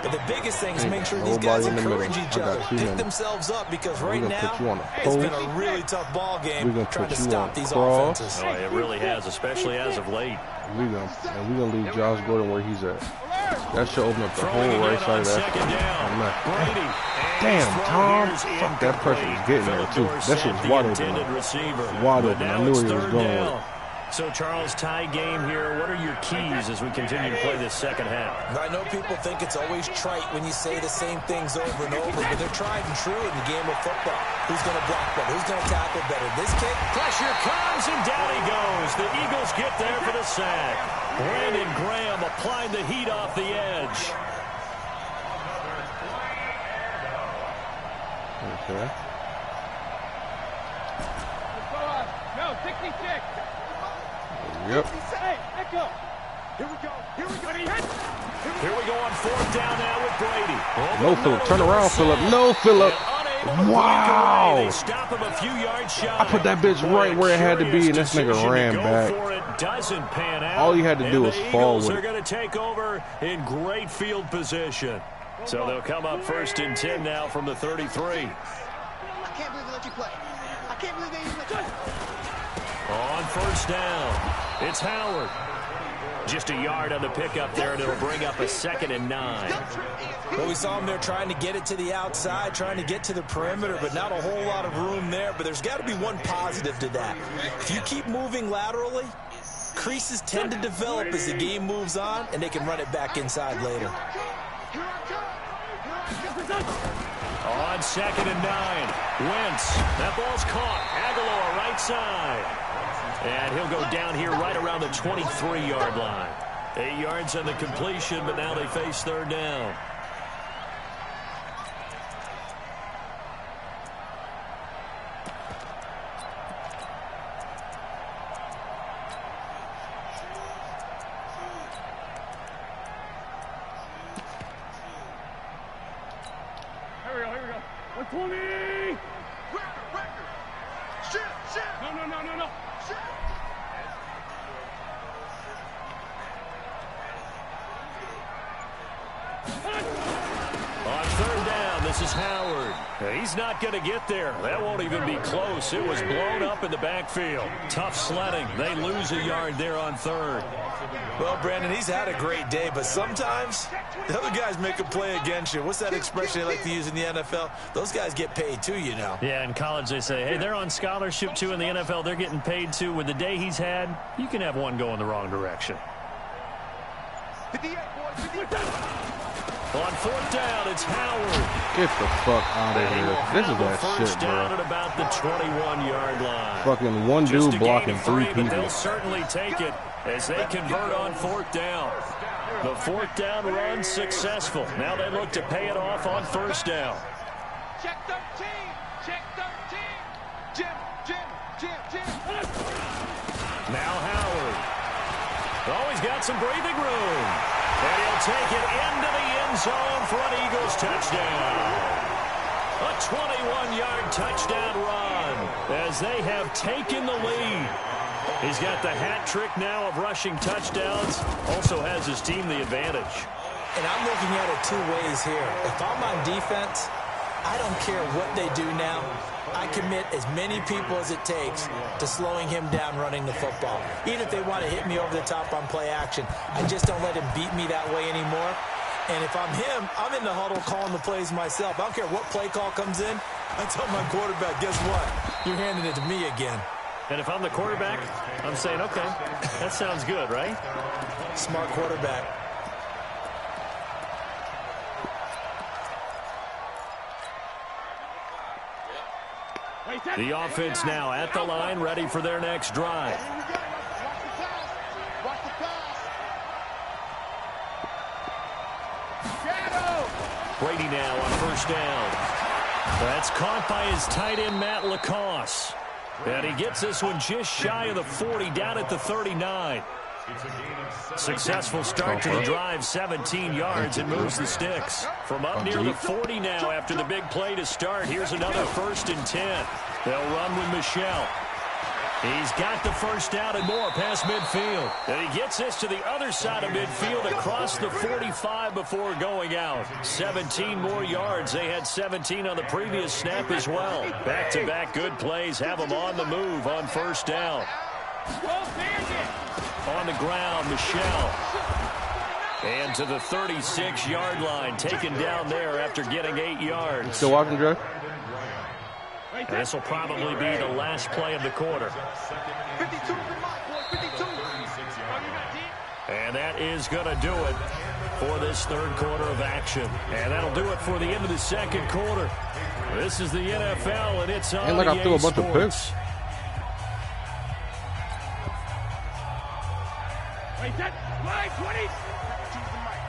But the biggest thing is make sure these guys encourage each other, pick themselves up, because right now it's been a really tough ball game trying to stop these offenses. Oh, it really has, especially as of late. We're gonna leave Josh Gordon where he's at. That should open up the whole right side of that. Damn, Tom. Fuck, that pressure was getting there, too. That shit was wide open. Wide open. I knew where he was going with it. So, Charles, tie game here. What are your keys as we continue to play this second half? I know people think it's always trite when you say the same things over and over, but they're tried and true in the game of football. Who's going to block better? Who's going to tackle better? This kick? Pressure comes, and down he goes. The Eagles get there for the sack. Brandon Graham applying the heat off the edge. Okay. No, 66. Yep. Hey, echo. Here we go. Here we go. Here we go on fourth down now with Brady. No, Phillip. Turn around, Phillip. No, Phillip. Wow. They stop him a few yards shy. I put that bitch right where it had to be, and this nigga ran back. Doesn't pan out. All you had to do was fall with it. They're going to take over in great field position. So they'll come up 1st and 10 now from the 33. I can't believe they let you play. I can't believe they even let you play. On 1st down, it's Howard. Just a yard on the pickup there, and it'll bring up a 2nd and 9. Well, we saw him there trying to get it to the outside, trying to get to the perimeter, but not a whole lot of room there. But there's got to be one positive to that. If you keep moving laterally, creases tend to develop as the game moves on, and they can run it back inside later. On 2nd and 9, Wentz. That ball's caught. Aguilar right side. And he'll go down here right around the 23-yard line. 8 yards on the completion, but now they face 3rd down. Here we go. 120. Shit. No. On 3rd down, this is Howard. He's not going to get there. That won't even be close. It was blown up in the backfield. Tough sledding. They lose a yard there on 3rd. Well, Brandon, he's had a great day, but sometimes the other guys make a play against you. What's that expression they like to use in the NFL? Those guys get paid too, you know. Yeah, in college they say, hey, they're on scholarship too. In the NFL, they're getting paid too. With the day he's had, you can have one go in the wrong direction. 58, boys. 58. On 4th down, it's Howard. Get the fuck out of here. This is that shit, down bro. at about the 21-yard line. Fucking one dude blocking 3 but people. they'll certainly take it as they convert on 4th down. The 4th down run successful. Now they look to pay it off on 1st down. Check 13. Check 13. Jim. Now Howard. Oh, he's got some breathing room. And he'll take it into the end zone for an Eagles touchdown. A 21-yard touchdown run as they have taken the lead. He's got the hat trick now of rushing touchdowns. Also has his team the advantage. And I'm looking at it 2 ways here. If I'm on defense, I don't care what they do now. I commit as many people as it takes to slowing him down running the football. Even if they want to hit me over the top on play action, I just don't let him beat me that way anymore. And if I'm him, I'm in the huddle calling the plays myself. I don't care what play call comes in. I tell my quarterback, guess what? You're handing it to me again. And if I'm the quarterback, I'm saying, okay, that sounds good, right? Smart quarterback. The offense now at the line, ready for their next drive. Watch the pass. Brady now on 1st down. That's caught by his tight end, Matt Lacoste. And he gets this one just shy of the 40, down at the 39. Successful start to the drive, 17 yards, and moves the sticks. From up near the 40 now after the big play to start. Here's another 1st and 10. They'll run with Michelle. He's got the 1st down and more past midfield. And he gets this to the other side of midfield across the 45 before going out. 17 more yards. They had 17 on the previous snap as well. Back-to-back good plays have them on the move on 1st down. On the ground, Michelle. And to the 36-yard line, taken down there after getting 8 yards. Still watching, Joe? And this will probably be the last play of the quarter. 52 is in my boy. 52. is going to do it for this third quarter of action. And that'll do it for the end of the second quarter. This is the NFL, and it's on Ain't like I threw a bunch of picks. Wait, that line 20. Choose the mic.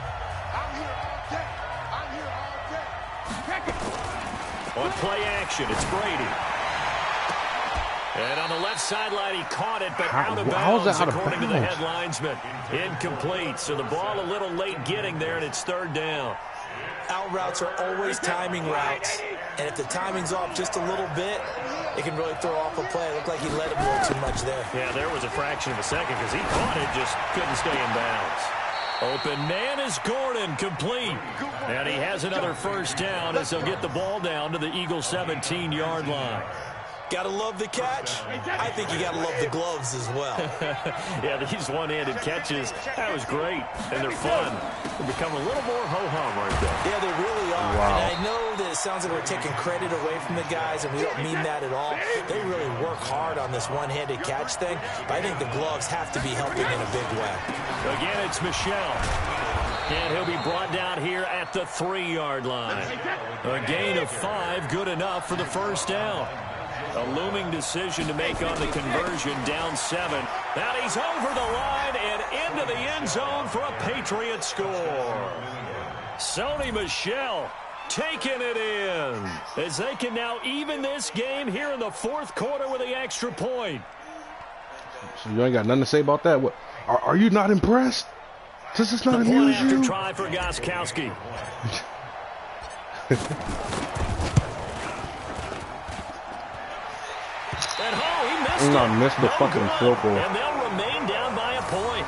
I'm here all day. I'm here all day. Check it. On play action, it's Brady. And on the left sideline, he caught it, but out of bounds, according to the headlinesman. Incomplete, so the ball a little late getting there, and it's third down. Out routes are always timing routes, and if the timing's off just a little bit, it can really throw off a play. It looked like he let him go too much there. Yeah, there was a fraction of a second because he caught it, just couldn't stay in bounds. Open man is Gordon, complete. And he has another first down as he'll get the ball down to the Eagles' 17-yard line. Got to love the catch. I think you got to love the gloves as well. Yeah, these one-handed catches, that was great, and they're fun. They become a little more ho-hum, aren't they? Yeah, they really are. Wow. And I know that it sounds like we're taking credit away from the guys, and we don't mean that at all. They really work hard on this one-handed catch thing, but I think the gloves have to be helping in a big way. Again, it's Michelle. And he'll be brought down here at the 3-yard line. A gain of 5, good enough for the first down. A looming decision to make on the conversion, down 7. Now he's over the line and into the end zone for a Patriot score. Sony Michel taking it in as they can now even this game here in the fourth quarter with the extra point. So you ain't got nothing to say about that? What? Are you not impressed? Does this not amuse you? After try for Gostkowski. And he missed it. I missed the fucking field goal. And they'll remain down by a point.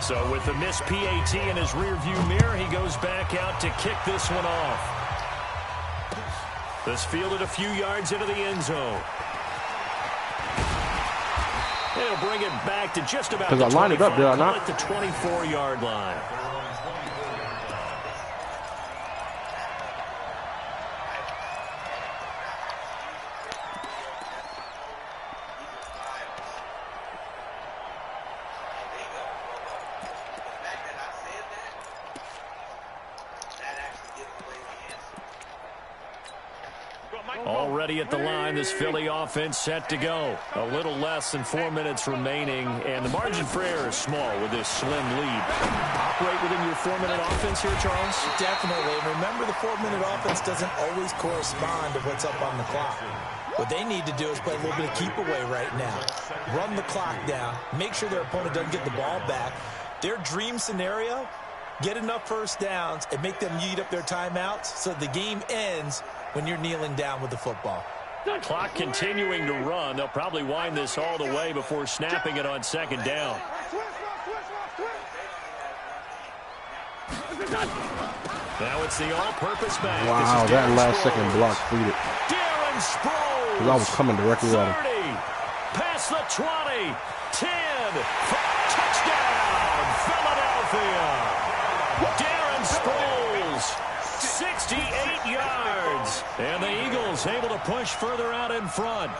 So with the missed PAT in his rearview mirror, he goes back out to kick this one off. This fielded a few yards into the end zone. It'll bring it back to just about the 25, it up, did I not? at the 24-yard line. Already at the line, this Philly offense set to go. A little less than 4 minutes remaining, and the margin for error is small with this slim lead. Operate within your 4-minute offense here, Charles? Definitely. Remember, the 4-minute offense doesn't always correspond to what's up on the clock. What they need to do is play a little bit of keep away right now. Run the clock down. Make sure their opponent doesn't get the ball back. Their dream scenario, get enough first downs and make them eat up their timeouts so the game ends when you're kneeling down with the football. The clock continuing to run. They'll probably wind this all the way before snapping it on second down. Now it's the all-purpose back. Wow, that last second block freed it. Darren Sproles. I was coming directly at him. 30, past the 20, 10, touchdown, Philadelphia. Darren Sproles, 68 yards. And the Eagles able to push further out in front.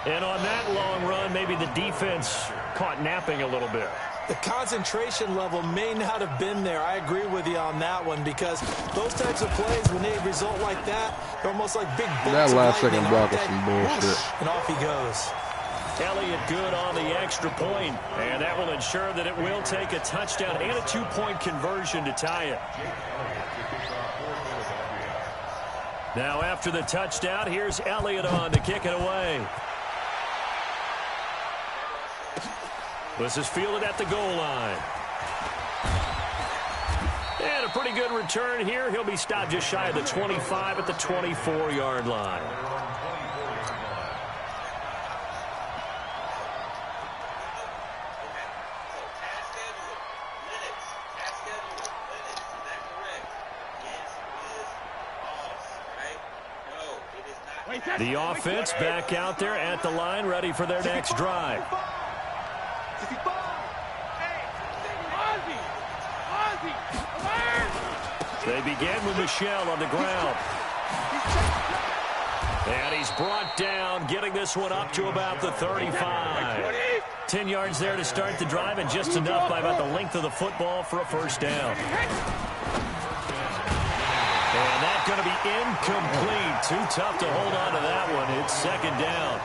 And on that long run, maybe the defense caught napping a little bit. The concentration level may not have been there. I agree with you on that one, because those types of plays, when they result like that, they're almost like big bolts. That last of second block was some bullshit. Whoosh, and off he goes. Elliott good on the extra point, and that will ensure that it will take a touchdown and a 2-point conversion to tie it. Now after the touchdown, here's Elliott on to kick it away. This is fielded at the goal line. And a pretty good return here. He'll be stopped just shy of the 25 at the 24-yard line. The offense back out there at the line, ready for their next drive. They begin with Michel on the ground. And he's brought down, getting this one up to about the 35. 10 yards there to start the drive, and just enough by about the length of the football for a first down. And that's going to be incomplete. Too tough to hold on to that one. It's second down.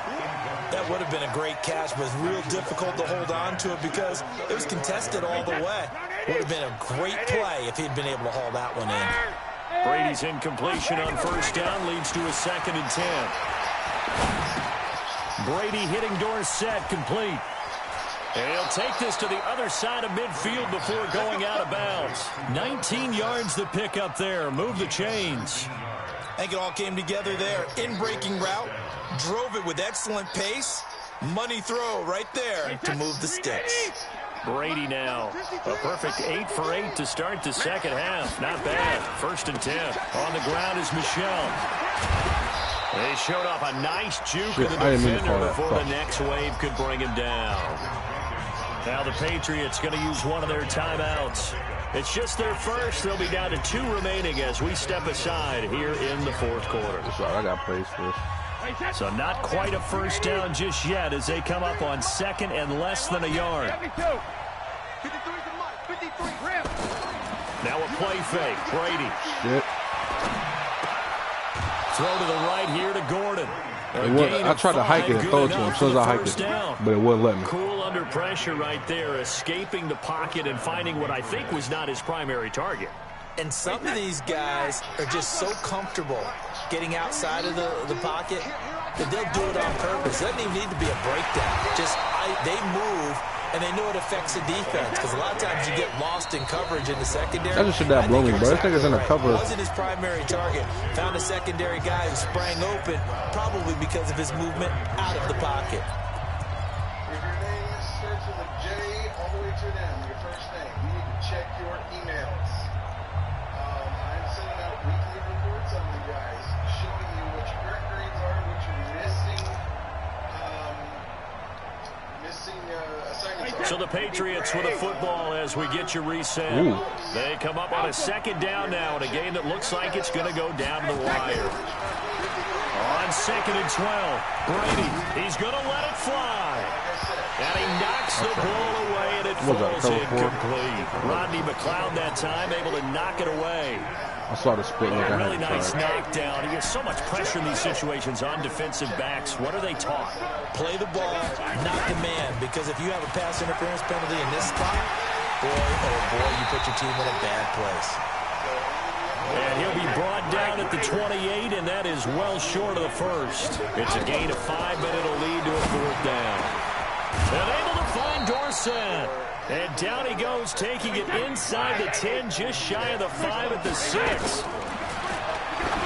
That would have been a great catch, but it's real difficult to hold on to it because it was contested all the way. Would have been a great play if he'd been able to haul that one in. Brady's incompletion on first down leads to a 2nd and 10. Brady hitting Dorsett complete. And he'll take this to the other side of midfield before going out of bounds. 19 yards to pick up there. Move the chains. I think it all came together there. In-breaking route. Drove it with excellent pace. Money throw right there to move the sticks. Brady now. A perfect 8 for 8 to start the second half. Not bad. 1st and 10. On the ground is Michel. They showed off a nice juke of the defender before the next wave could bring him down. Now the Patriots going to use one of their timeouts. It's just their first. They'll be down to 2 remaining as we step aside here in the 4th quarter. I got plays for this. So not quite a first down just yet as they come up on 2nd and less than a yard. Now a play fake. Brady. Shit. Throw to the right here to Gordon. I tried to hike it and throw it to him as soon as I hiked it, but it wouldn't let me. Cool under pressure right there, escaping the pocket and finding what I think was not his primary target. And some of these guys are just so comfortable getting outside of the pocket that they'll do it on purpose. It doesn't even need to be a breakdown. They move, and they know it affects the defense because a lot of times you get lost in coverage in the secondary. That just should have blown me, bro. This nigga's in the cover. Wasn't his primary target. Found a secondary guy who sprang open, probably because of his movement out of the pocket. If your name starts with a J all the way to an M, your first name, you need to check your emails. I'm sending out weekly reports on you guys, showing you what your correct grades are, what you're missing assignments are. So the Patriots with a football as we get you reset. Ooh. They come up on a 2nd down now in a game that looks like it's going to go down to the wire. On 2nd and 12, Brady, he's going to let it fly. And he knocks the ball away, and it falls incomplete. Rodney McLeod that time able to knock it away. I saw the split. A really nice knockdown. He gets so much pressure in these situations on defensive backs. What are they taught? Play the ball, not the man. Because if you have a pass interference penalty in this spot, boy, oh boy, you put your team in a bad place. And he'll be brought down at the 28, and that is well short of the first. It's a gain of 5, but it'll lead to a 4th down. And able to find Dorsett. And down he goes, taking it inside the 10, just shy of the 5 at the 6.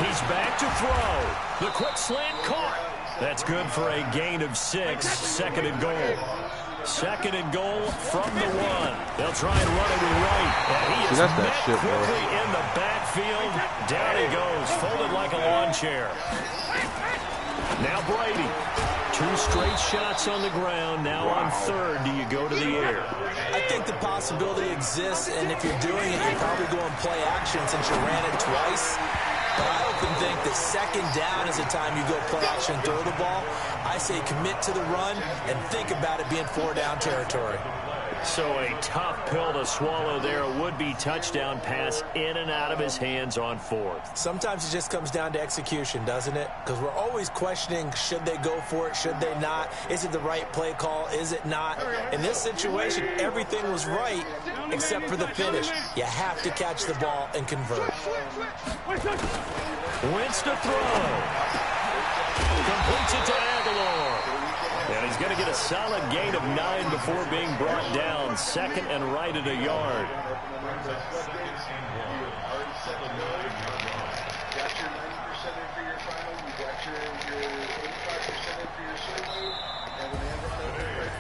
He's back to throw. The quick slant caught. That's good for a gain of 6. 2nd and goal. 2nd and goal from the 1. They'll try and run it right. And he is met quickly in the backfield. Down he goes, folded like a lawn chair. Now Brady. 2 straight shots on the ground. Now on 3rd, do you go to the air? I think the possibility exists, and if you're doing it, you're probably going play action since you ran it twice. But I often think that 2nd down is the time you go play action, throw the ball. I say commit to the run and think about it being 4-down territory. So a tough pill to swallow there. A would-be touchdown pass in and out of his hands on 4th. Sometimes it just comes down to execution, doesn't it? Because we're always questioning, should they go for it, should they not? Is it the right play call, is it not? In this situation, everything was right except for the finish. You have to catch the ball and convert. Wentz to throw. Completes it to Aguilar. And he's going to get a solid gain of 9 before being brought down. 2nd and right at a yard.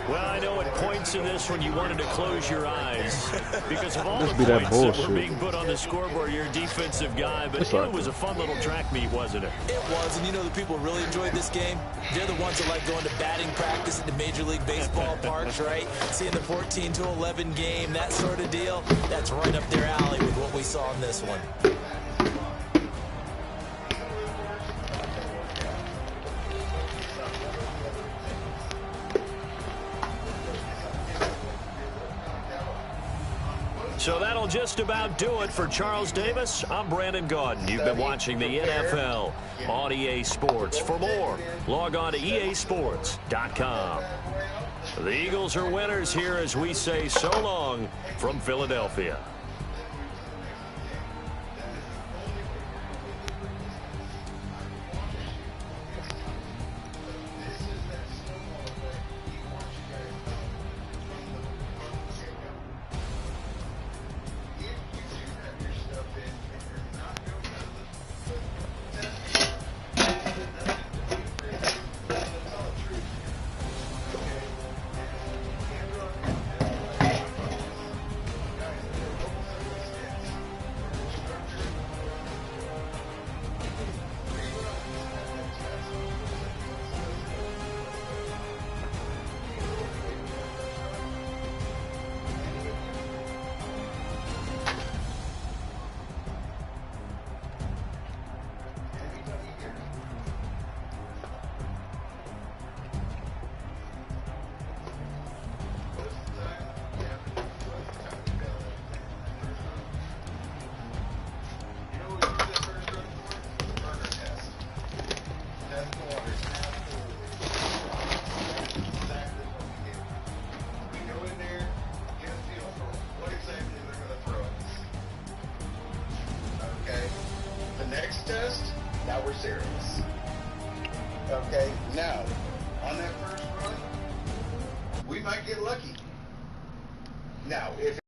Well, I know at points in this one you wanted to close your eyes because of all the points that were being put on the scoreboard. You're a defensive guy, but it was a fun little track meet, wasn't it? It was, and you know the people who really enjoyed this game? They're the ones that like going to batting practice at the Major League Baseball parks, right? Seeing the 14-11 game, that sort of deal, that's right up their alley with what we saw in this one. So that'll just about do it for Charles Davis. I'm Brandon Gaudin. You've been watching the NFL on EA Sports. For more, log on to easports.com. The Eagles are winners here as we say so long from Philadelphia. Okay, now, on that first run, we might get lucky. Now, if